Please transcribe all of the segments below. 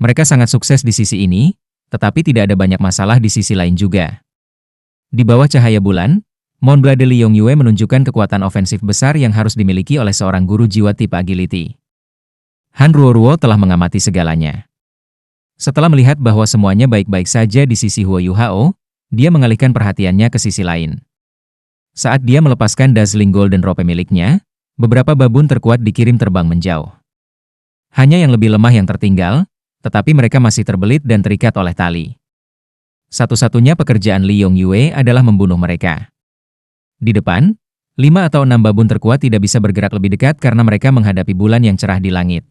Mereka sangat sukses di sisi ini, tetapi tidak ada banyak masalah di sisi lain juga. Di bawah cahaya bulan, Moonblade Li Yongyue menunjukkan kekuatan ofensif besar yang harus dimiliki oleh seorang guru jiwa tipe agility. Han Ruoruo telah mengamati segalanya. Setelah melihat bahwa semuanya baik-baik saja di sisi Huo Yuhao, dia mengalihkan perhatiannya ke sisi lain. Saat dia melepaskan Dazzling Golden Rope miliknya, beberapa babun terkuat dikirim terbang menjauh. Hanya yang lebih lemah yang tertinggal, tetapi mereka masih terbelit dan terikat oleh tali. Satu-satunya pekerjaan Li Yongyue adalah membunuh mereka. Di depan, 5 atau 6 babun terkuat tidak bisa bergerak lebih dekat karena mereka menghadapi bulan yang cerah di langit.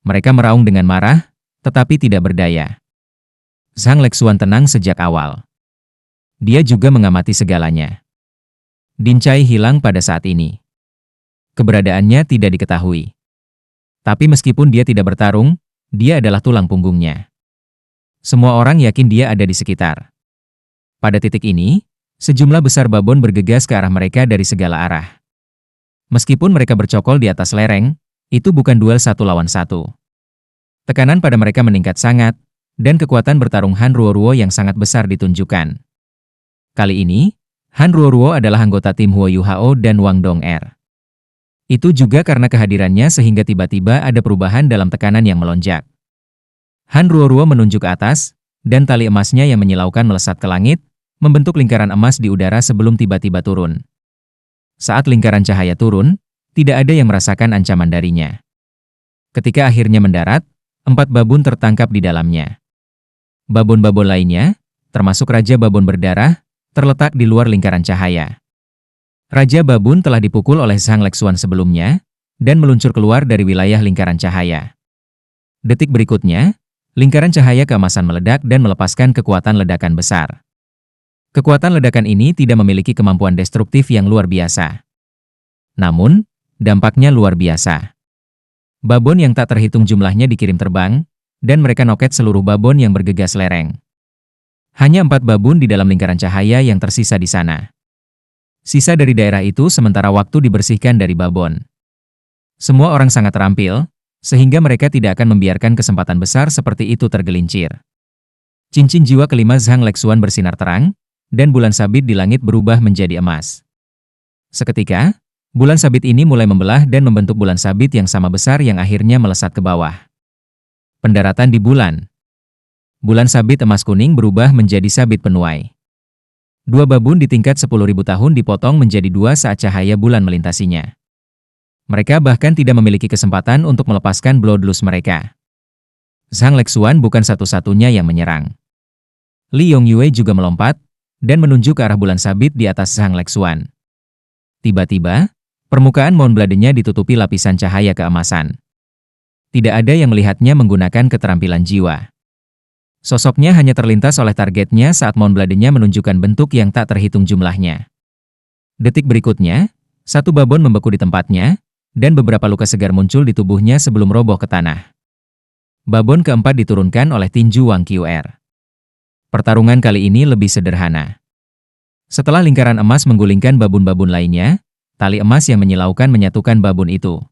Mereka meraung dengan marah, tetapi tidak berdaya. Zhang Lexuan tenang sejak awal. Dia juga mengamati segalanya. Din Cai hilang pada saat ini. Keberadaannya tidak diketahui. Tapi meskipun dia tidak bertarung, dia adalah tulang punggungnya. Semua orang yakin dia ada di sekitar. Pada titik ini, sejumlah besar babon bergegas ke arah mereka dari segala arah. Meskipun mereka bercokol di atas lereng, itu bukan duel 1 lawan 1. Tekanan pada mereka meningkat sangat, dan kekuatan bertarung Han Ruoruo yang sangat besar ditunjukkan. Kali ini, Han Ruoruo adalah anggota tim Huo Yuhao dan Wang Dong'er. Itu juga karena kehadirannya sehingga tiba-tiba ada perubahan dalam tekanan yang melonjak. Han Ruoruo menunjuk ke atas, dan tali emasnya yang menyilaukan melesat ke langit, membentuk lingkaran emas di udara sebelum tiba-tiba turun. Saat lingkaran cahaya turun, tidak ada yang merasakan ancaman darinya. Ketika akhirnya mendarat, 4 babun tertangkap di dalamnya. Babon-babon lainnya, termasuk Raja Babon Berdarah, terletak di luar lingkaran cahaya. Raja Babun telah dipukul oleh Zhang Lexuan sebelumnya, dan meluncur keluar dari wilayah lingkaran cahaya. Detik berikutnya, lingkaran cahaya keemasan meledak dan melepaskan kekuatan ledakan besar. Kekuatan ledakan ini tidak memiliki kemampuan destruktif yang luar biasa. Namun, dampaknya luar biasa. Babon yang tak terhitung jumlahnya dikirim terbang, dan mereka noket seluruh babon yang bergegas lereng. Hanya 4 babun di dalam lingkaran cahaya yang tersisa di sana. Sisa dari daerah itu sementara waktu dibersihkan dari babon. Semua orang sangat terampil, sehingga mereka tidak akan membiarkan kesempatan besar seperti itu tergelincir. Cincin jiwa kelima Zhang Lexuan bersinar terang, dan bulan sabit di langit berubah menjadi emas. Seketika, bulan sabit ini mulai membelah dan membentuk bulan sabit yang sama besar yang akhirnya melesat ke bawah. Pendaratan di bulan. Bulan sabit emas kuning berubah menjadi sabit penuai. 2 babun di tingkat 10.000 tahun dipotong menjadi 2 saat cahaya bulan melintasinya. Mereka bahkan tidak memiliki kesempatan untuk melepaskan bloodlust mereka. Zhang Lexuan bukan satu-satunya yang menyerang. Li Yongyue juga melompat, dan menunjuk ke arah bulan sabit di atas Zhang Lexuan. Tiba-tiba, permukaan Moonblade-nya ditutupi lapisan cahaya keemasan. Tidak ada yang melihatnya menggunakan keterampilan jiwa. Sosoknya hanya terlintas oleh targetnya saat Moonblade-nya menunjukkan bentuk yang tak terhitung jumlahnya. Detik berikutnya, 1 babon membeku di tempatnya, dan beberapa luka segar muncul di tubuhnya sebelum roboh ke tanah. Babon keempat diturunkan oleh tinju Wang Qiuer. Pertarungan kali ini lebih sederhana. Setelah lingkaran emas menggulingkan babun-babun lainnya, tali emas yang menyilaukan menyatukan babun itu.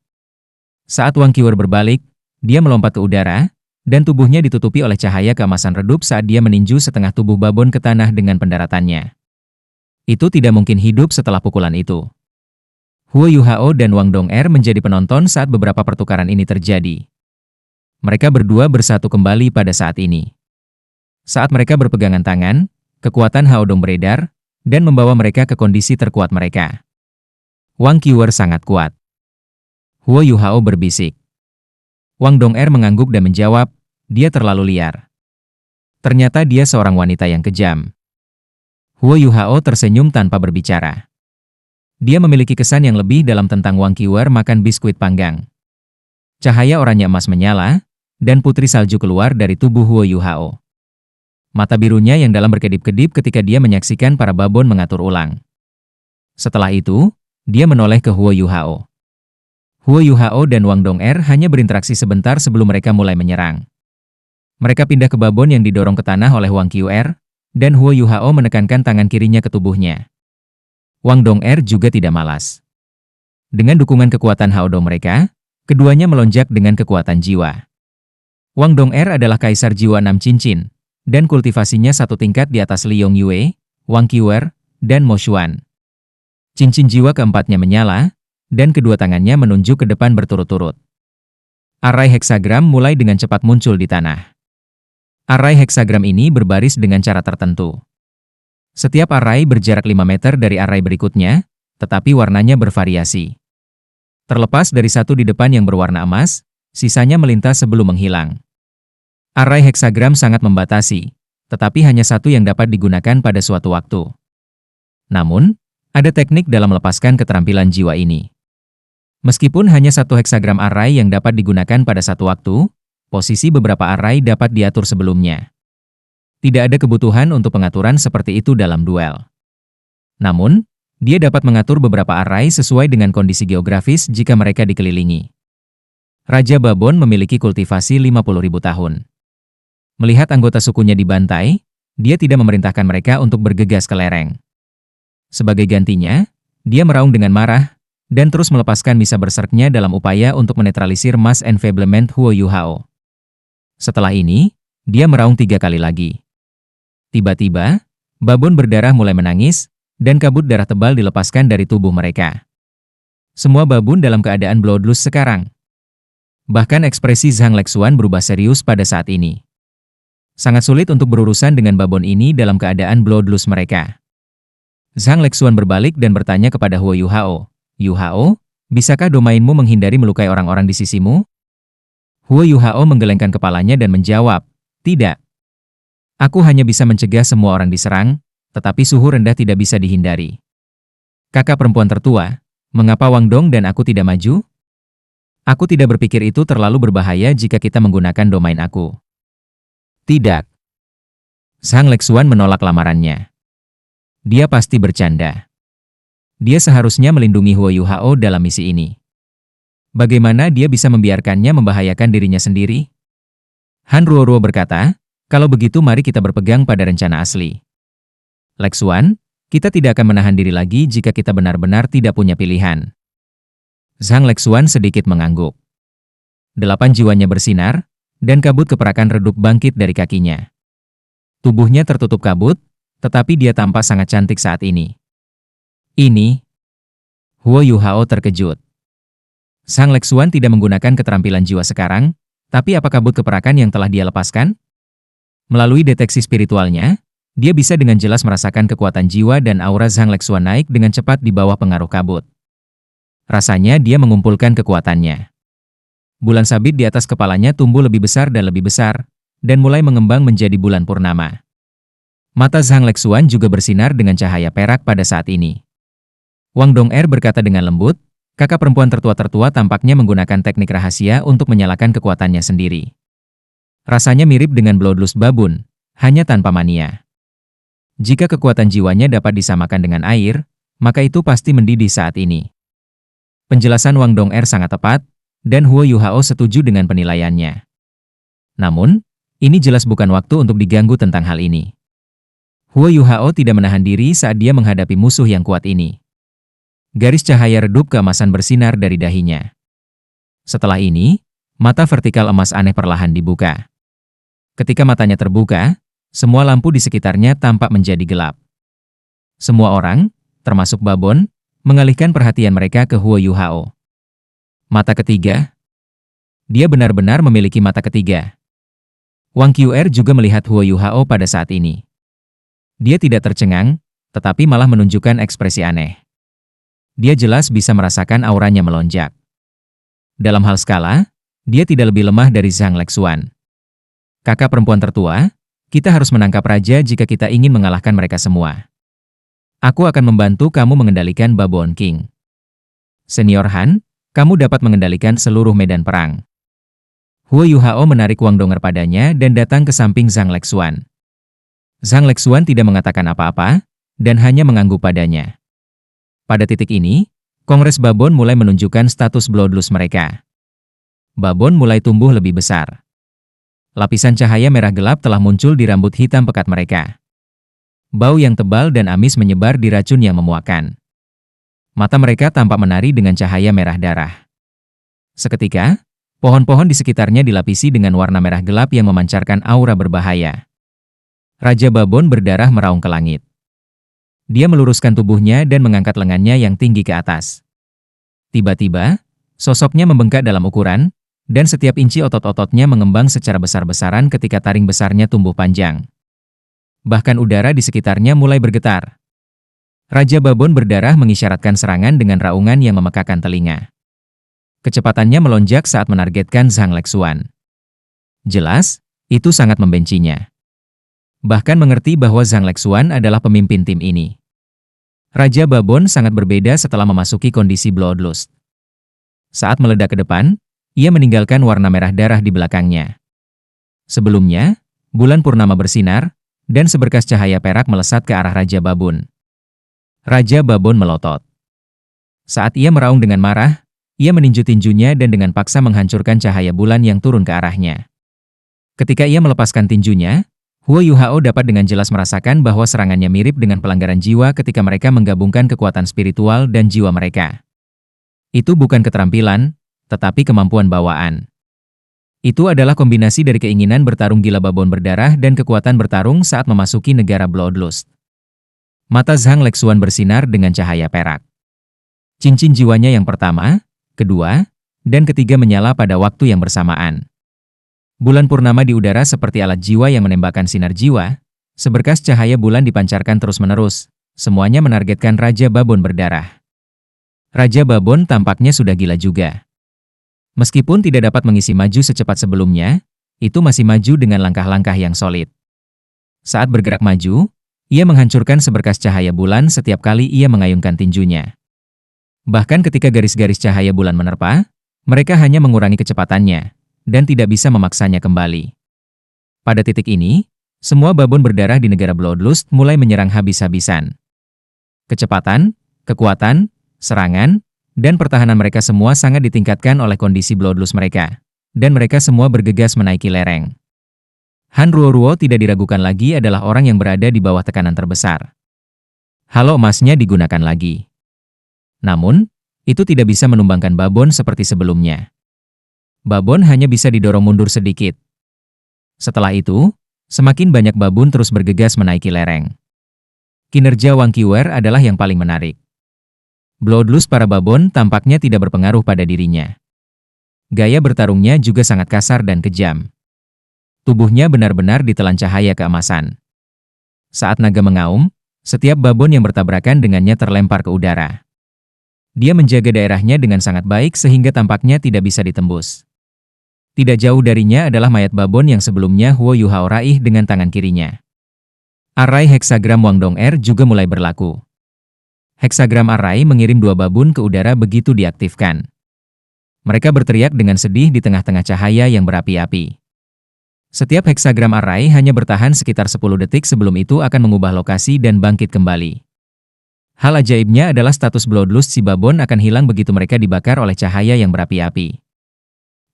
Saat Wang Qiuer berbalik, dia melompat ke udara, dan tubuhnya ditutupi oleh cahaya keemasan redup saat dia meninju setengah tubuh babon ke tanah dengan pendaratannya. Itu tidak mungkin hidup setelah pukulan itu. Huo Yuhao dan Wang Dong'er menjadi penonton saat beberapa pertukaran ini terjadi. Mereka berdua bersatu kembali pada saat ini. Saat mereka berpegangan tangan, kekuatan Hao Dong beredar, dan membawa mereka ke kondisi terkuat mereka. Wang Qiuer sangat kuat. Huo Yuhao berbisik. Wang Dong'er mengangguk dan menjawab, dia terlalu liar. Ternyata dia seorang wanita yang kejam. Huo Yuhao tersenyum tanpa berbicara. Dia memiliki kesan yang lebih dalam tentang Wang Qiuer makan biskuit panggang. Cahaya oranye emas menyala, dan putri salju keluar dari tubuh Huo Yuhao. Mata birunya yang dalam berkedip-kedip ketika dia menyaksikan para babon mengatur ulang. Setelah itu, dia menoleh ke Huo Yuhao. Huo Yuhao dan Wang Dong'er hanya berinteraksi sebentar sebelum mereka mulai menyerang. Mereka pindah ke babon yang didorong ke tanah oleh Wang Qiuer, dan Huo Yuhao menekankan tangan kirinya ke tubuhnya. Wang Dong'er juga tidak malas. Dengan dukungan kekuatan Hao Dong mereka, keduanya melonjak dengan kekuatan jiwa. Wang Dong'er adalah kaisar jiwa 6 cincin, dan kultivasinya satu tingkat di atas Li Yongyue, Wang Qiuer, dan Mo Xuan. Cincin jiwa keempatnya menyala, dan kedua tangannya menunjuk ke depan berturut-turut. Arai heksagram mulai dengan cepat muncul di tanah. Arai heksagram ini berbaris dengan cara tertentu. Setiap arai berjarak 5 meter dari arai berikutnya, tetapi warnanya bervariasi. Terlepas dari satu di depan yang berwarna emas, sisanya melintas sebelum menghilang. Arai heksagram sangat membatasi, tetapi hanya satu yang dapat digunakan pada suatu waktu. Namun, ada teknik dalam melepaskan keterampilan jiwa ini. Meskipun hanya satu heksagram arai yang dapat digunakan pada satu waktu, posisi beberapa arai dapat diatur sebelumnya. Tidak ada kebutuhan untuk pengaturan seperti itu dalam duel. Namun, dia dapat mengatur beberapa arai sesuai dengan kondisi geografis jika mereka dikelilingi. Raja Babon memiliki kultivasi 50.000 tahun. Melihat anggota sukunya dibantai, dia tidak memerintahkan mereka untuk bergegas ke lereng. Sebagai gantinya, dia meraung dengan marah, dan terus melepaskan misa berserknya dalam upaya untuk menetralisir Mass Enfablement Huo Yuhao. Setelah ini, dia meraung 3 kali lagi. Tiba-tiba, babon berdarah mulai menangis, dan kabut darah tebal dilepaskan dari tubuh mereka. Semua babun dalam keadaan bloodlust sekarang. Bahkan ekspresi Zhang Lexuan berubah serius pada saat ini. Sangat sulit untuk berurusan dengan babon ini dalam keadaan bloodlust mereka. Zhang Lexuan berbalik dan bertanya kepada Huo Yuhao, "Yuhao, bisakah domainmu menghindari melukai orang-orang di sisimu?" Huo Yuhao menggelengkan kepalanya dan menjawab, "Tidak. Aku hanya bisa mencegah semua orang diserang, tetapi suhu rendah tidak bisa dihindari." "Kakak perempuan tertua, mengapa Wang Dong dan aku tidak maju?" "Aku tidak berpikir itu terlalu berbahaya jika kita menggunakan domain aku." "Tidak." Zhang Lexuan menolak lamarannya. Dia pasti bercanda. Dia seharusnya melindungi Huo Yuhao dalam misi ini. Bagaimana dia bisa membiarkannya membahayakan dirinya sendiri? Han Ruoruo berkata, "Kalau begitu mari kita berpegang pada rencana asli." "Lexuan, kita tidak akan menahan diri lagi jika kita benar-benar tidak punya pilihan." Zhang Lexuan sedikit mengangguk. 8 jiwanya bersinar, dan kabut keperakan redup bangkit dari kakinya. Tubuhnya tertutup kabut, tetapi dia tampak sangat cantik saat ini. "Ini..." Huo Yuhao terkejut. Zhang Lexuan tidak menggunakan keterampilan jiwa sekarang, tapi apa kabut keperakan yang telah dia lepaskan? Melalui deteksi spiritualnya, dia bisa dengan jelas merasakan kekuatan jiwa dan aura Zhang Lexuan naik dengan cepat di bawah pengaruh kabut. Rasanya dia mengumpulkan kekuatannya. Bulan sabit di atas kepalanya tumbuh lebih besar, dan mulai mengembang menjadi bulan purnama. Mata Zhang Lexuan juga bersinar dengan cahaya perak pada saat ini. Wang Dong'er berkata dengan lembut, "Kakak perempuan tertua tampaknya menggunakan teknik rahasia untuk menyalakan kekuatannya sendiri. Rasanya mirip dengan bloodlust babun, hanya tanpa mania. Jika kekuatan jiwanya dapat disamakan dengan air, maka itu pasti mendidih saat ini." Penjelasan Wang Dong'er sangat tepat, dan Huo Yuhao setuju dengan penilaiannya. Namun, ini jelas bukan waktu untuk diganggu tentang hal ini. Huo Yuhao tidak menahan diri saat dia menghadapi musuh yang kuat ini. Garis cahaya redup keemasan bersinar dari dahinya. Setelah ini, mata vertikal emas aneh perlahan dibuka. Ketika matanya terbuka, semua lampu di sekitarnya tampak menjadi gelap. Semua orang, termasuk babon, mengalihkan perhatian mereka ke Huo Yuhao. Mata ketiga. Dia benar-benar memiliki mata ketiga. Wang Qiuer juga melihat Huo Yuhao pada saat ini. Dia tidak tercengang, tetapi malah menunjukkan ekspresi aneh. Dia jelas bisa merasakan auranya melonjak. Dalam hal skala, dia tidak lebih lemah dari Zhang Lexuan. "Kakak perempuan tertua, kita harus menangkap raja jika kita ingin mengalahkan mereka semua. Aku akan membantu kamu mengendalikan Babon King. Senior Han, kamu dapat mengendalikan seluruh medan perang." Huo Yuhao menarik Wang Dong'er padanya dan datang ke samping Zhang Lexuan. Zhang Lexuan tidak mengatakan apa-apa, dan hanya mengangguk padanya. Pada titik ini, Kongres Babon mulai menunjukkan status bloodlust mereka. Babon mulai tumbuh lebih besar. Lapisan cahaya merah gelap telah muncul di rambut hitam pekat mereka. Bau yang tebal dan amis menyebar di racun yang memuakkan. Mata mereka tampak menari dengan cahaya merah darah. Seketika, Pohon-pohon di sekitarnya dilapisi dengan warna merah gelap yang memancarkan aura berbahaya. Raja Babon berdarah meraung ke langit. Dia meluruskan tubuhnya dan mengangkat lengannya yang tinggi ke atas. Tiba-tiba, sosoknya membengkak dalam ukuran, dan setiap inci otot-ototnya mengembang secara besar-besaran ketika taring besarnya tumbuh panjang. Bahkan udara di sekitarnya mulai bergetar. Raja Babon berdarah mengisyaratkan serangan dengan raungan yang memekakan telinga. Kecepatannya melonjak saat menargetkan Zhang Lexuan. Jelas, itu sangat membencinya. Bahkan mengerti bahwa Zhang Lexuan adalah pemimpin tim ini. Raja Babon sangat berbeda setelah memasuki kondisi Bloodlust. Saat meledak ke depan, ia meninggalkan warna merah darah di belakangnya. Sebelumnya, bulan purnama bersinar, dan seberkas cahaya perak melesat ke arah Raja Babon. Raja Babon melotot. Saat ia meraung dengan marah, ia meninju tinjunya dan dengan paksa menghancurkan cahaya bulan yang turun ke arahnya. Ketika ia melepaskan tinjunya, Huo Yuhao dapat dengan jelas merasakan bahwa serangannya mirip dengan pelanggaran jiwa ketika mereka menggabungkan kekuatan spiritual dan jiwa mereka. Itu bukan keterampilan, tetapi kemampuan bawaan. Itu adalah kombinasi dari keinginan bertarung gila Babon berdarah dan kekuatan bertarung saat memasuki negara Bloodlust. Mata Zhang Lexuan bersinar dengan cahaya perak. Cincin jiwanya yang pertama, kedua, dan ketiga menyala pada waktu yang bersamaan. Bulan purnama di udara seperti alat jiwa yang menembakkan sinar jiwa, seberkas cahaya bulan dipancarkan terus-menerus, semuanya menargetkan Raja Babon berdarah. Raja Babon tampaknya sudah gila juga. Meskipun tidak dapat mengisi maju secepat sebelumnya, itu masih maju dengan langkah-langkah yang solid. Saat bergerak maju, ia menghancurkan seberkas cahaya bulan setiap kali ia mengayunkan tinjunya. Bahkan ketika garis-garis cahaya bulan menerpa, mereka hanya mengurangi kecepatannya, dan tidak bisa memaksanya kembali. Pada titik ini, semua babon berdarah di negara Bloodlust mulai menyerang habis-habisan. Kecepatan, kekuatan, serangan, dan pertahanan mereka semua sangat ditingkatkan oleh kondisi Bloodlust mereka, dan mereka semua bergegas menaiki lereng. Han Ruoruo tidak diragukan lagi adalah orang yang berada di bawah tekanan terbesar. Halo emasnya digunakan lagi. Namun, itu tidak bisa menumbangkan babon seperti sebelumnya. Babon hanya bisa didorong mundur sedikit. Setelah itu, semakin banyak babon terus bergegas menaiki lereng. Kinerja Wang Qiwer adalah yang paling menarik. Bloodlust para babon tampaknya tidak berpengaruh pada dirinya. Gaya bertarungnya juga sangat kasar dan kejam. Tubuhnya benar-benar ditelan cahaya keemasan. Saat naga mengaum, setiap babon yang bertabrakan dengannya terlempar ke udara. Dia menjaga daerahnya dengan sangat baik sehingga tampaknya tidak bisa ditembus. Tidak jauh darinya adalah mayat babon yang sebelumnya Huo Yuhao raih dengan tangan kirinya. Arai heksagram Wang Dong-er juga mulai berlaku. Heksagram Arai mengirim dua babon ke udara begitu diaktifkan. Mereka berteriak dengan sedih di tengah-tengah cahaya yang berapi-api. Setiap heksagram Arai hanya bertahan sekitar 10 detik sebelum itu akan mengubah lokasi dan bangkit kembali. Hal ajaibnya adalah status Bloodlust si babon akan hilang begitu mereka dibakar oleh cahaya yang berapi-api.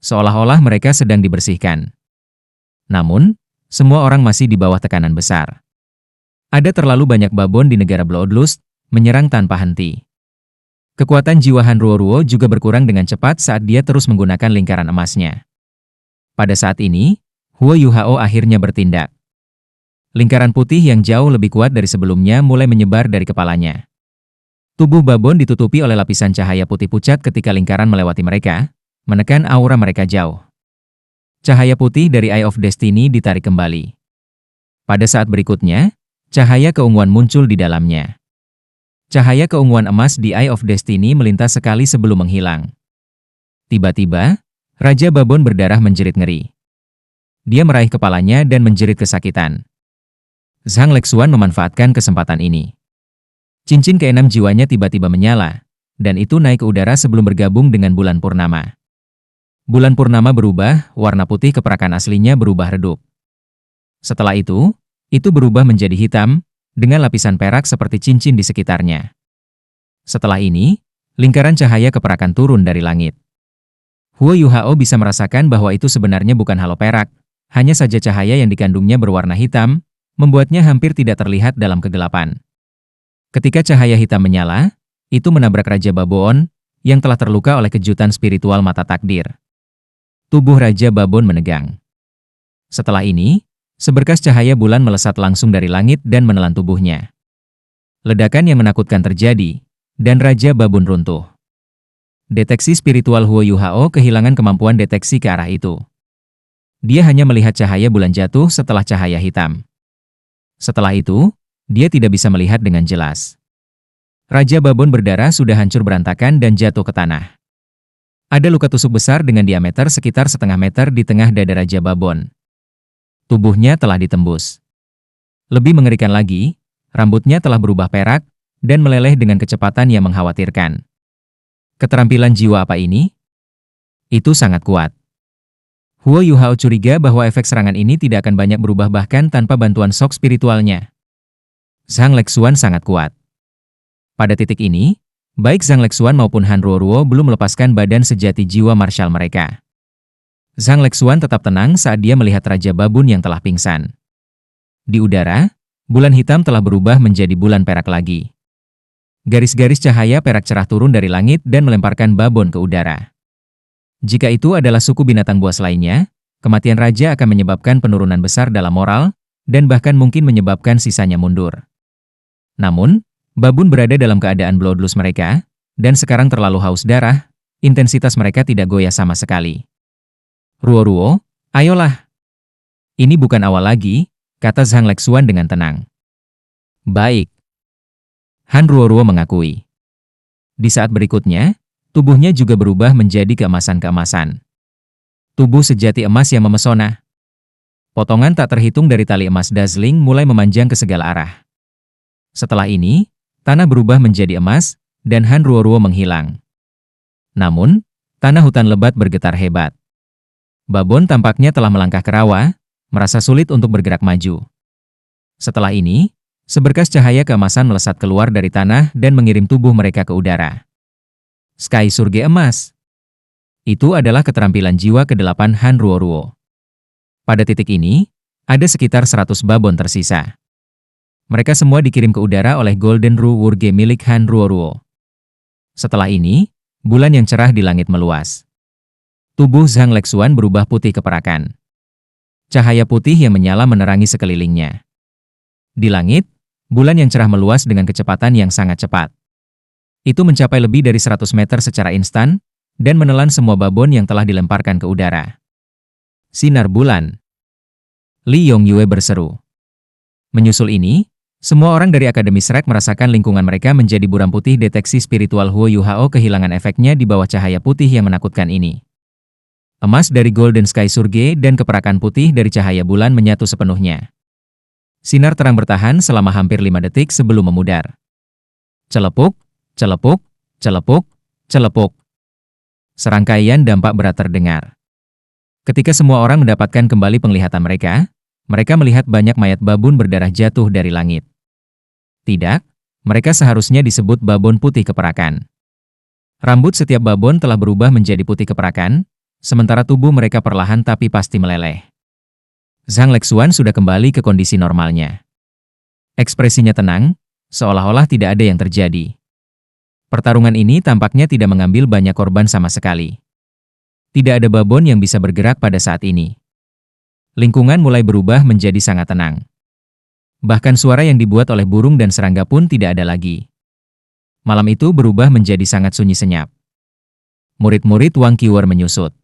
Seolah-olah mereka sedang dibersihkan. Namun, semua orang masih di bawah tekanan besar. Ada terlalu banyak babon di negara Bloodlust, menyerang tanpa henti. Kekuatan jiwa Han Ruoruo juga berkurang dengan cepat saat dia terus menggunakan lingkaran emasnya. Pada saat ini, Huo Yuhao akhirnya bertindak. Lingkaran putih yang jauh lebih kuat dari sebelumnya mulai menyebar dari kepalanya. Tubuh babon ditutupi oleh lapisan cahaya putih pucat ketika lingkaran melewati mereka, menekan aura mereka jauh. Cahaya putih dari Eye of Destiny ditarik kembali. Pada saat berikutnya, cahaya keunguan muncul di dalamnya. Cahaya keunguan emas di Eye of Destiny melintas sekali sebelum menghilang. Tiba-tiba, Raja Babon berdarah menjerit ngeri. Dia meraih kepalanya dan menjerit kesakitan. Zhang Lexuan memanfaatkan kesempatan ini. Cincin keenam jiwanya tiba-tiba menyala, dan itu naik ke udara sebelum bergabung dengan bulan purnama. Bulan purnama berubah, warna putih keperakan aslinya berubah redup. Setelah itu berubah menjadi hitam, dengan lapisan perak seperti cincin di sekitarnya. Setelah ini, lingkaran cahaya keperakan turun dari langit. Huo Yuhao bisa merasakan bahwa itu sebenarnya bukan halo perak, hanya saja cahaya yang dikandungnya berwarna hitam, membuatnya hampir tidak terlihat dalam kegelapan. Ketika cahaya hitam menyala, itu menabrak Raja Babon, yang telah terluka oleh kejutan spiritual mata takdir. Tubuh Raja Babon menegang. Setelah ini, seberkas cahaya bulan melesat langsung dari langit dan menelan tubuhnya. Ledakan yang menakutkan terjadi, dan Raja Babon runtuh. Deteksi spiritual Huo Yuhao kehilangan kemampuan deteksi ke arah itu. Dia hanya melihat cahaya bulan jatuh setelah cahaya hitam. Setelah itu, dia tidak bisa melihat dengan jelas. Raja Babon berdarah sudah hancur berantakan dan jatuh ke tanah. Ada luka tusuk besar dengan diameter sekitar setengah meter di tengah dada Raja Babon. Tubuhnya telah ditembus. Lebih mengerikan lagi, rambutnya telah berubah perak dan meleleh dengan kecepatan yang mengkhawatirkan. Keterampilan jiwa apa ini? Itu sangat kuat. Huo Yuhao curiga bahwa efek serangan ini tidak akan banyak berubah bahkan tanpa bantuan sok spiritualnya. Zhang Lexuan sangat kuat. Pada titik ini, baik Zhang Lexuan maupun Han Ruoruo belum melepaskan badan sejati jiwa marshal mereka. Zhang Lexuan tetap tenang saat dia melihat Raja Babun yang telah pingsan. Di udara, bulan hitam telah berubah menjadi bulan perak lagi. Garis-garis cahaya perak cerah turun dari langit dan melemparkan Babon ke udara. Jika itu adalah suku binatang buas lainnya, kematian Raja akan menyebabkan penurunan besar dalam moral, dan bahkan mungkin menyebabkan sisanya mundur. Namun, Babun berada dalam keadaan bloodlust mereka, dan sekarang terlalu haus darah, intensitas mereka tidak goyah sama sekali. Ruo-Ruo, ayolah. Ini bukan awal lagi, kata Zhang Lexuan dengan tenang. Baik. Han Ruo-Ruo mengakui. Di saat berikutnya, tubuhnya juga berubah menjadi keemasan-keemasan. Tubuh sejati emas yang memesona. Potongan tak terhitung dari tali emas dazzling mulai memanjang ke segala arah. Setelah ini, tanah berubah menjadi emas, dan Han Ruo-Ruo menghilang. Namun, tanah hutan lebat bergetar hebat. Babon tampaknya telah melangkah ke rawa, merasa sulit untuk bergerak maju. Setelah ini, seberkas cahaya keemasan melesat keluar dari tanah dan mengirim tubuh mereka ke udara. Sky Surge Emas. Itu adalah keterampilan jiwa ke-8 Han Ruo-Ruo. Pada titik ini, ada sekitar 100 babon tersisa. Mereka semua dikirim ke udara oleh Golden Ru Wurge milik Han Ruo-Ruo. Setelah ini, bulan yang cerah di langit meluas. Tubuh Zhang Lexuan berubah putih keperakan. Cahaya putih yang menyala menerangi sekelilingnya. Di langit, bulan yang cerah meluas dengan kecepatan yang sangat cepat. Itu mencapai lebih dari 100 meter secara instan, dan menelan semua babon yang telah dilemparkan ke udara. Sinar bulan. Li Yongyue berseru. Menyusul ini, semua orang dari Akademi Shrek merasakan lingkungan mereka menjadi buram putih. Deteksi spiritual Huo Yuhao kehilangan efeknya di bawah cahaya putih yang menakutkan ini. Emas dari Golden Sky Surge dan keperakan putih dari cahaya bulan menyatu sepenuhnya. Sinar terang bertahan selama hampir 5 detik sebelum memudar. Celepuk, celepuk, celepuk, celepuk. Serangkaian dampak berat terdengar. Ketika semua orang mendapatkan kembali penglihatan mereka melihat banyak mayat babun berdarah jatuh dari langit. Tidak, mereka seharusnya disebut babon putih keperakan. Rambut setiap babon telah berubah menjadi putih keperakan, sementara tubuh mereka perlahan tapi pasti meleleh. Zhang Lexuan sudah kembali ke kondisi normalnya. Ekspresinya tenang, seolah-olah tidak ada yang terjadi. Pertarungan ini tampaknya tidak mengambil banyak korban sama sekali. Tidak ada babon yang bisa bergerak pada saat ini. Lingkungan mulai berubah menjadi sangat tenang. Bahkan suara yang dibuat oleh burung dan serangga pun tidak ada lagi. Malam itu berubah menjadi sangat sunyi senyap. Murid-murid Wang Qiwer menyusut.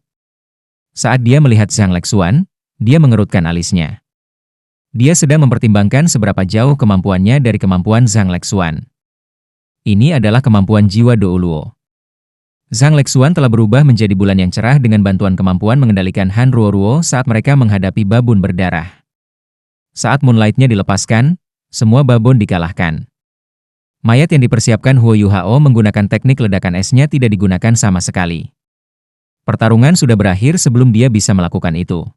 Saat dia melihat Zhang Lexuan, dia mengerutkan alisnya. Dia sedang mempertimbangkan seberapa jauh kemampuannya dari kemampuan Zhang Lexuan. Ini adalah kemampuan jiwa Douluo. Zhang Lexuan telah berubah menjadi bulan yang cerah dengan bantuan kemampuan mengendalikan Han Ruoruo saat mereka menghadapi babun berdarah. Saat moonlight-nya dilepaskan, semua babon dikalahkan. Mayat yang dipersiapkan Huo Yuhao menggunakan teknik ledakan esnya tidak digunakan sama sekali. Pertarungan sudah berakhir sebelum dia bisa melakukan itu.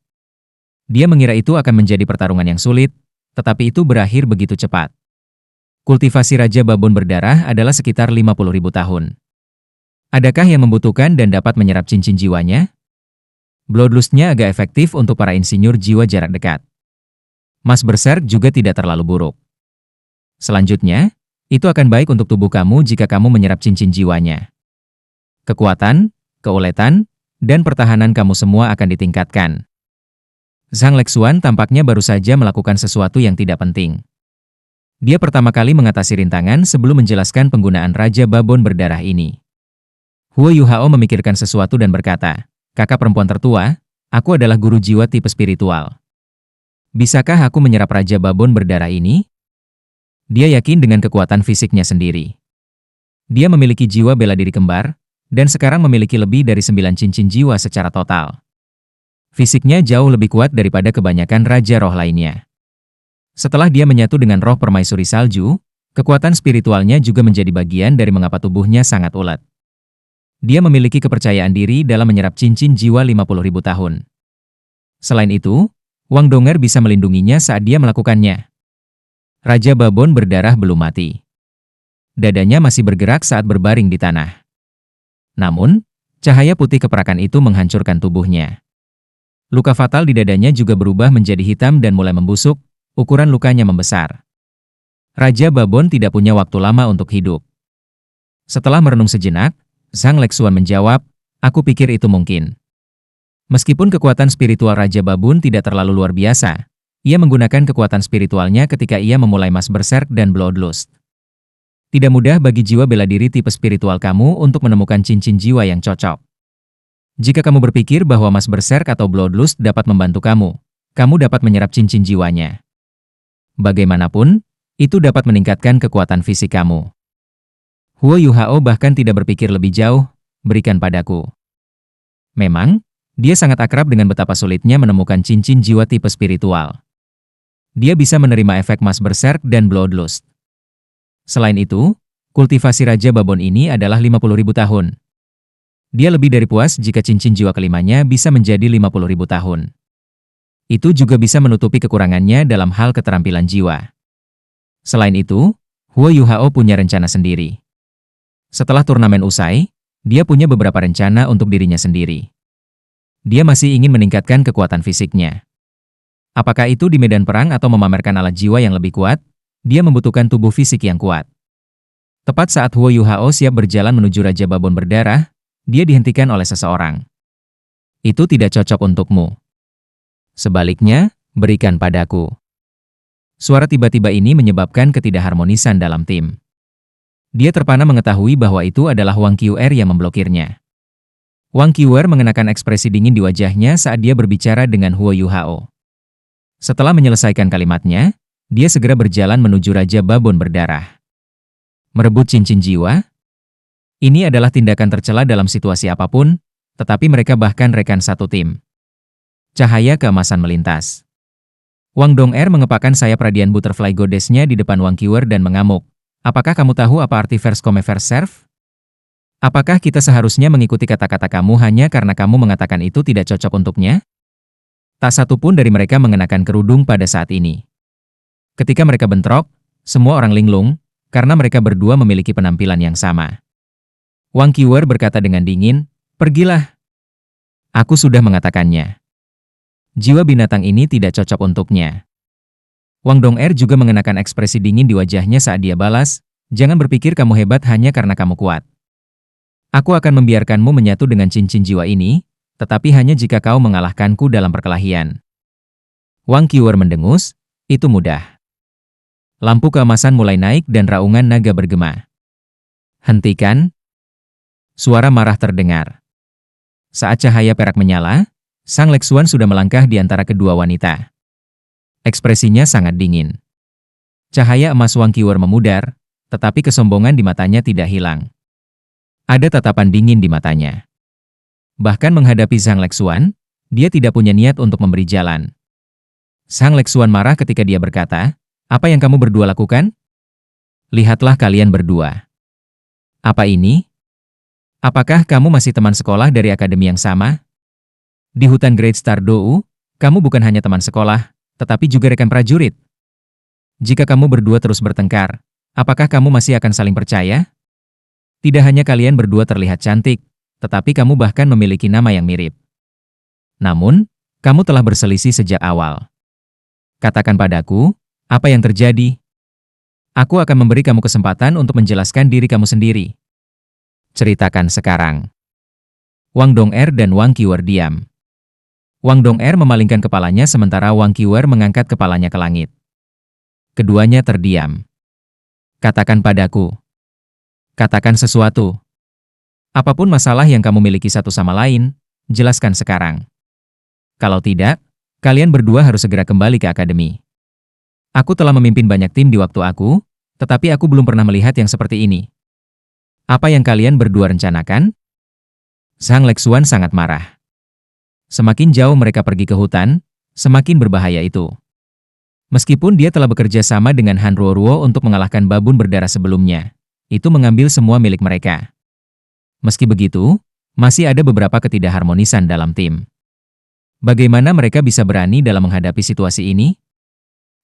Dia mengira itu akan menjadi pertarungan yang sulit, tetapi itu berakhir begitu cepat. Kultivasi Raja Babon berdarah adalah sekitar 50.000 tahun. Adakah yang membutuhkan dan dapat menyerap cincin jiwanya? Bloodlust-nya agak efektif untuk para insinyur jiwa jarak dekat. Mas Berserk juga tidak terlalu buruk. Selanjutnya, itu akan baik untuk tubuh kamu jika kamu menyerap cincin jiwanya. Kekuatan, keuletan, dan pertahanan kamu semua akan ditingkatkan. Zhang Lexuan tampaknya baru saja melakukan sesuatu yang tidak penting. Dia pertama kali mengatasi rintangan sebelum menjelaskan penggunaan Raja Babon berdarah ini. Huo Yuhao memikirkan sesuatu dan berkata, "Kakak perempuan tertua, aku adalah guru jiwa tipe spiritual. Bisakah aku menyerap Raja Babon berdarah ini?" Dia yakin dengan kekuatan fisiknya sendiri. Dia memiliki jiwa bela diri kembar, dan sekarang memiliki lebih dari 9 cincin jiwa secara total. Fisiknya jauh lebih kuat daripada kebanyakan raja roh lainnya. Setelah dia menyatu dengan roh permaisuri salju, kekuatan spiritualnya juga menjadi bagian dari mengapa tubuhnya sangat ulet. Dia memiliki kepercayaan diri dalam menyerap cincin jiwa 50.000 tahun. Selain itu, Wang Donger bisa melindunginya saat dia melakukannya. Raja Babon berdarah belum mati. Dadanya masih bergerak saat berbaring di tanah. Namun, cahaya putih keperakan itu menghancurkan tubuhnya. Luka fatal di dadanya juga berubah menjadi hitam dan mulai membusuk, ukuran lukanya membesar. Raja Babon tidak punya waktu lama untuk hidup. Setelah merenung sejenak, Zhang Lexuan menjawab, "Aku pikir itu mungkin." Meskipun kekuatan spiritual Raja Babon tidak terlalu luar biasa, ia menggunakan kekuatan spiritualnya ketika ia memulai Mass Berserk dan Bloodlust. Tidak mudah bagi jiwa bela diri tipe spiritual kamu untuk menemukan cincin jiwa yang cocok. Jika kamu berpikir bahwa Mass Berserk atau Bloodlust dapat membantu kamu dapat menyerap cincin jiwanya. Bagaimanapun, itu dapat meningkatkan kekuatan fisik kamu. Huo Yuhao bahkan tidak berpikir lebih jauh, "Berikan padaku." Memang, dia sangat akrab dengan betapa sulitnya menemukan cincin jiwa tipe spiritual. Dia bisa menerima efek Mass Berserk dan Bloodlust. Selain itu, kultivasi Raja Babon ini adalah 50.000 tahun. Dia lebih dari puas jika cincin jiwa kelimanya bisa menjadi 50.000 tahun. Itu juga bisa menutupi kekurangannya dalam hal keterampilan jiwa. Selain itu, Huo Yuhao punya rencana sendiri. Setelah turnamen usai, dia punya beberapa rencana untuk dirinya sendiri. Dia masih ingin meningkatkan kekuatan fisiknya. Apakah itu di medan perang atau memamerkan alat jiwa yang lebih kuat? Dia membutuhkan tubuh fisik yang kuat. Tepat saat Huo Yuhao siap berjalan menuju Raja Babon berdarah, dia dihentikan oleh seseorang. "Itu tidak cocok untukmu. Sebaliknya, berikan padaku." Suara tiba-tiba ini menyebabkan ketidakharmonisan dalam tim. Dia terpana mengetahui bahwa itu adalah Wang Qiuer yang memblokirnya. Wang Qiuer mengenakan ekspresi dingin di wajahnya saat dia berbicara dengan Huo Yuhao. Setelah menyelesaikan kalimatnya, dia segera berjalan menuju Raja Babon berdarah. Merebut cincin jiwa? Ini adalah tindakan tercela dalam situasi apapun, tetapi mereka bahkan rekan satu tim. Cahaya keemasan melintas. Wang Donger mengepakkan sayap radian butterfly goddess-nya di depan Wang Qiuer dan mengamuk. "Apakah kamu tahu apa arti verse come verse serve? Apakah kita seharusnya mengikuti kata-kata kamu hanya karena kamu mengatakan itu tidak cocok untuknya?" Tak satu pun dari mereka mengenakan kerudung pada saat ini. Ketika mereka bentrok, semua orang linglung, karena mereka berdua memiliki penampilan yang sama. Wang Qiuer berkata dengan dingin, "Pergilah. Aku sudah mengatakannya. Jiwa binatang ini tidak cocok untuknya." Wang Donger juga mengenakan ekspresi dingin di wajahnya saat dia balas, "Jangan berpikir kamu hebat hanya karena kamu kuat. Aku akan membiarkanmu menyatu dengan cincin jiwa ini, tetapi hanya jika kau mengalahkanku dalam perkelahian." Wang Qiuer mendengus, "Itu mudah." Lampu keemasan mulai naik dan raungan naga bergema. "Hentikan!" Suara marah terdengar. Saat cahaya perak menyala, Zhang Lexuan sudah melangkah di antara kedua wanita. Ekspresinya sangat dingin. Cahaya emas Wang Qiuer memudar, tetapi kesombongan di matanya tidak hilang. Ada tatapan dingin di matanya. Bahkan menghadapi Zhang Lexuan, dia tidak punya niat untuk memberi jalan. Zhang Lexuan marah ketika dia berkata, "Apa yang kamu berdua lakukan? Lihatlah kalian berdua. Apa ini? Apakah kamu masih teman sekolah dari akademi yang sama? Di hutan Great Star Dou, kamu bukan hanya teman sekolah, tetapi juga rekan prajurit. Jika kamu berdua terus bertengkar, apakah kamu masih akan saling percaya? Tidak hanya kalian berdua terlihat cantik, tetapi kamu bahkan memiliki nama yang mirip. Namun, kamu telah berselisih sejak awal. Katakan padaku, apa yang terjadi? Aku akan memberi kamu kesempatan untuk menjelaskan diri kamu sendiri. Ceritakan sekarang." Wang Dong'er dan Wang Qiuer diam. Wang Dong'er memalingkan kepalanya sementara Wang Qiuer mengangkat kepalanya ke langit. Keduanya terdiam. Katakan padaku. Katakan sesuatu. Apapun masalah yang kamu miliki satu sama lain, jelaskan sekarang. Kalau tidak, kalian berdua harus segera kembali ke akademi. Aku telah memimpin banyak tim di waktu aku, tetapi aku belum pernah melihat yang seperti ini. Apa yang kalian berdua rencanakan? Zhang Lexuan sangat marah. Semakin jauh mereka pergi ke hutan, semakin berbahaya itu. Meskipun dia telah bekerja sama dengan Han Ruoruo untuk mengalahkan babun berdarah sebelumnya, itu mengambil semua milik mereka. Meski begitu, masih ada beberapa ketidakharmonisan dalam tim. Bagaimana mereka bisa berani dalam menghadapi situasi ini?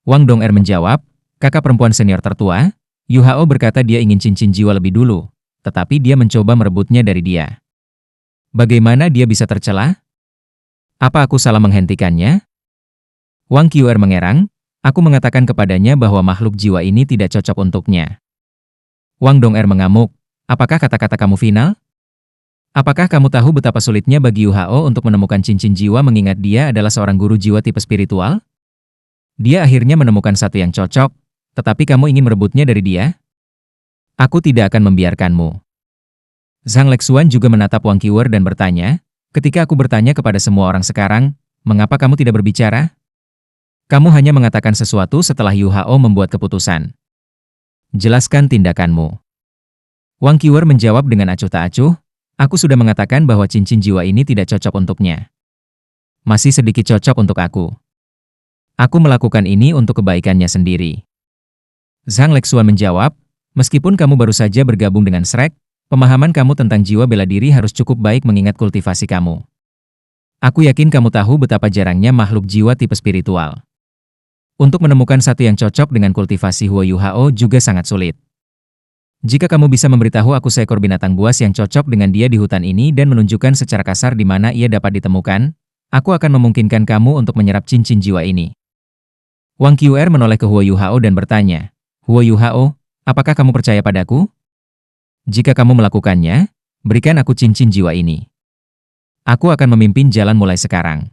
Wang Dong'er menjawab, kakak perempuan senior tertua. Yu Hao berkata dia ingin cincin jiwa lebih dulu, tetapi dia mencoba merebutnya dari dia. Bagaimana dia bisa tercela? Apa aku salah menghentikannya? Wang Qiuer mengerang, aku mengatakan kepadanya bahwa makhluk jiwa ini tidak cocok untuknya. Wang Dong'er mengamuk, apakah kata-kata kamu final? Apakah kamu tahu betapa sulitnya bagi Yu Hao untuk menemukan cincin jiwa mengingat dia adalah seorang guru jiwa tipe spiritual? Dia akhirnya menemukan satu yang cocok, tetapi kamu ingin merebutnya dari dia? Aku tidak akan membiarkanmu. Zhang Lexuan juga menatap Wang Qiuer dan bertanya, ketika aku bertanya kepada semua orang sekarang, mengapa kamu tidak berbicara? Kamu hanya mengatakan sesuatu setelah Yu Hao membuat keputusan. Jelaskan tindakanmu. Wang Qiuer menjawab dengan acuh tak acuh, aku sudah mengatakan bahwa cincin jiwa ini tidak cocok untuknya. Masih sedikit cocok untuk aku. Aku melakukan ini untuk kebaikannya sendiri. Zhang Lexuan menjawab, meskipun kamu baru saja bergabung dengan Shrek, pemahaman kamu tentang jiwa bela diri harus cukup baik mengingat kultivasi kamu. Aku yakin kamu tahu betapa jarangnya makhluk jiwa tipe spiritual. Untuk menemukan satu yang cocok dengan kultivasi Huo Yu Hao juga sangat sulit. Jika kamu bisa memberitahu aku seekor binatang buas yang cocok dengan dia di hutan ini dan menunjukkan secara kasar di mana ia dapat ditemukan, aku akan memungkinkan kamu untuk menyerap cincin jiwa ini. Wang Qiuer menoleh ke Huo Yu Hao dan bertanya, Huo Yu Hao, apakah kamu percaya padaku? Jika kamu melakukannya, berikan aku cincin jiwa ini. Aku akan memimpin jalan mulai sekarang.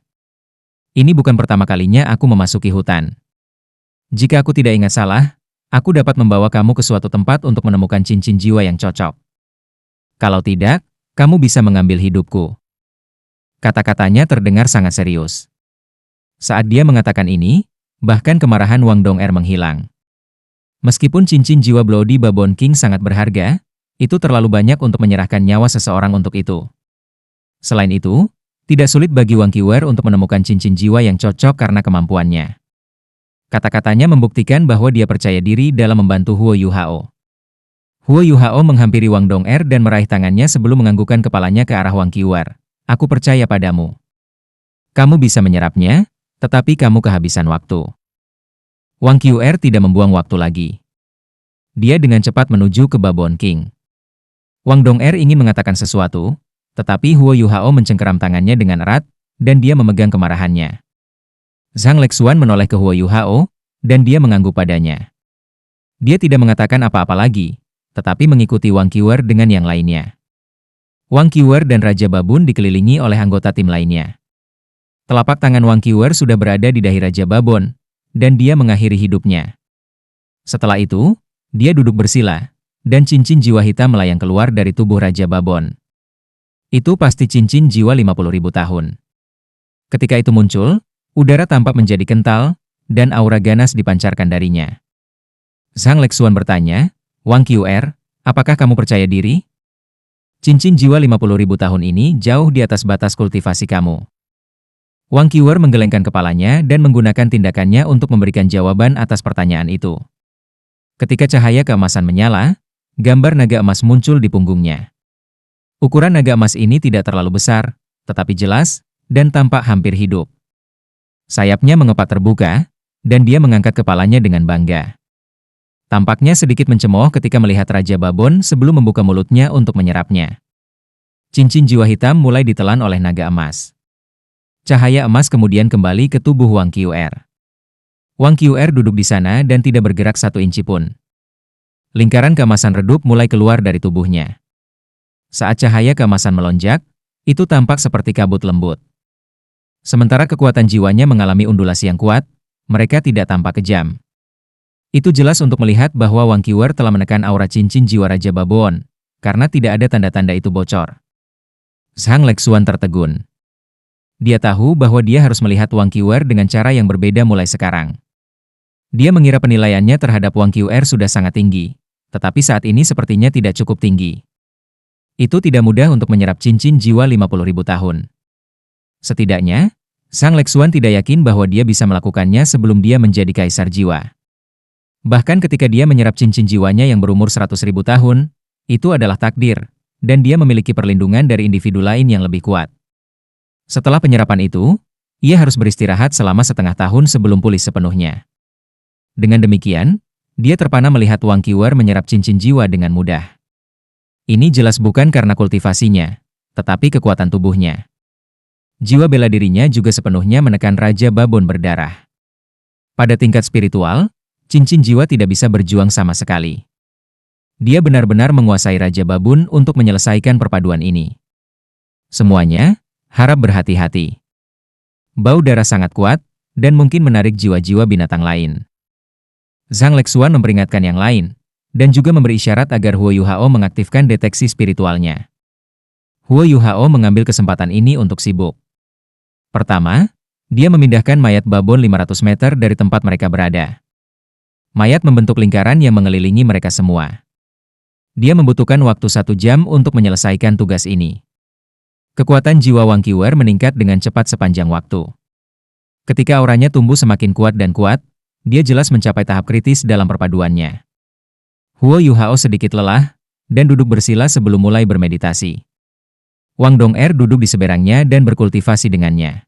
Ini bukan pertama kalinya aku memasuki hutan. Jika aku tidak ingat salah, aku dapat membawa kamu ke suatu tempat untuk menemukan cincin jiwa yang cocok. Kalau tidak, kamu bisa mengambil hidupku. Kata-katanya terdengar sangat serius. Saat dia mengatakan ini, bahkan kemarahan Wang Dong'er menghilang. Meskipun cincin jiwa Bloody Babon King sangat berharga, itu terlalu banyak untuk menyerahkan nyawa seseorang untuk itu. Selain itu, tidak sulit bagi Wang Qiuer untuk menemukan cincin jiwa yang cocok karena kemampuannya. Kata-katanya membuktikan bahwa dia percaya diri dalam membantu Huo Yu Hao. Huo Yu Hao menghampiri Wang Dong'er dan meraih tangannya sebelum menganggukkan kepalanya ke arah Wang Qiuer. Aku percaya padamu. Kamu bisa menyerapnya, tetapi kamu kehabisan waktu. Wang Qiuer tidak membuang waktu lagi. Dia dengan cepat menuju ke Babon King. Wang Dong'er ingin mengatakan sesuatu, tetapi Huo Yu Hao mencengkeram tangannya dengan erat, dan dia memegang kemarahannya. Zhang Lexuan menoleh ke Huo Yu Hao, dan dia mengangguk padanya. Dia tidak mengatakan apa-apa lagi, tetapi mengikuti Wang Qiuer dengan yang lainnya. Wang Qiuer dan Raja Babun dikelilingi oleh anggota tim lainnya. Telapak tangan Wang Qiuer sudah berada di dahi Raja Babon, dan dia mengakhiri hidupnya. Setelah itu, dia duduk bersila, dan cincin jiwa hitam melayang keluar dari tubuh Raja Babon. Itu pasti cincin jiwa 50.000 tahun. Ketika itu muncul, udara tampak menjadi kental, dan aura ganas dipancarkan darinya. Zhang Lexuan bertanya, Wang Qiuer, apakah kamu percaya diri? Cincin jiwa 50.000 tahun ini jauh di atas batas kultivasi kamu. Wang Qiuer menggelengkan kepalanya dan menggunakan tindakannya untuk memberikan jawaban atas pertanyaan itu. Ketika cahaya keemasan menyala, gambar naga emas muncul di punggungnya. Ukuran naga emas ini tidak terlalu besar, tetapi jelas, dan tampak hampir hidup. Sayapnya mengepak terbuka, dan dia mengangkat kepalanya dengan bangga. Tampaknya sedikit mencemooh ketika melihat Raja Babon sebelum membuka mulutnya untuk menyerapnya. Cincin jiwa hitam mulai ditelan oleh naga emas. Cahaya emas kemudian kembali ke tubuh Wang Qiuer. Wang Qiuer duduk di sana dan tidak bergerak satu inci pun. Lingkaran keemasan redup mulai keluar dari tubuhnya. Saat cahaya keemasan melonjak, Itu tampak seperti kabut lembut. Sementara kekuatan jiwanya mengalami undulasi yang kuat, mereka tidak tampak kejam. Itu jelas untuk melihat bahwa Wang Qiwer telah menekan aura cincin jiwa Raja Babon, karena tidak ada tanda-tanda itu bocor. Zhang Lexuan tertegun. Dia tahu bahwa dia harus melihat Wang Qiwer dengan cara yang berbeda mulai sekarang. Dia mengira penilaiannya terhadap Wang Qiwer sudah sangat tinggi, tetapi saat ini sepertinya tidak cukup tinggi. Itu tidak mudah untuk menyerap cincin jiwa 50.000 tahun. Setidaknya, Zhang Lexuan tidak yakin bahwa dia bisa melakukannya sebelum dia menjadi kaisar jiwa. Bahkan ketika dia menyerap cincin jiwanya yang berumur 100.000 tahun, itu adalah takdir, dan dia memiliki perlindungan dari individu lain yang lebih kuat. Setelah penyerapan itu, ia harus beristirahat selama setengah tahun sebelum pulih sepenuhnya. Dengan demikian, dia terpana melihat Wang Qiwer menyerap cincin jiwa dengan mudah. Ini jelas bukan karena kultivasinya, tetapi kekuatan tubuhnya. Jiwa bela dirinya juga sepenuhnya menekan Raja Babon berdarah. Pada tingkat spiritual, cincin jiwa tidak bisa berjuang sama sekali. Dia benar-benar menguasai Raja Babun untuk menyelesaikan perpaduan ini. Semuanya, harap berhati-hati. Bau darah sangat kuat, dan mungkin menarik jiwa-jiwa binatang lain. Zhang Lexuan memperingatkan yang lain, dan juga memberi isyarat agar Huo Yuhao mengaktifkan deteksi spiritualnya. Huo Yuhao mengambil kesempatan ini untuk sibuk. Pertama, dia memindahkan mayat babon 500 meter dari tempat mereka berada. Mayat membentuk lingkaran yang mengelilingi mereka semua. Dia membutuhkan waktu 1 jam untuk menyelesaikan tugas ini. Kekuatan jiwa Wang Qiwer meningkat dengan cepat sepanjang waktu. Ketika auranya tumbuh semakin kuat dan kuat, dia jelas mencapai tahap kritis dalam perpaduannya. Huo Yuhao sedikit lelah, dan duduk bersila sebelum mulai bermeditasi. Wang Dong'er duduk di seberangnya dan berkultivasi dengannya.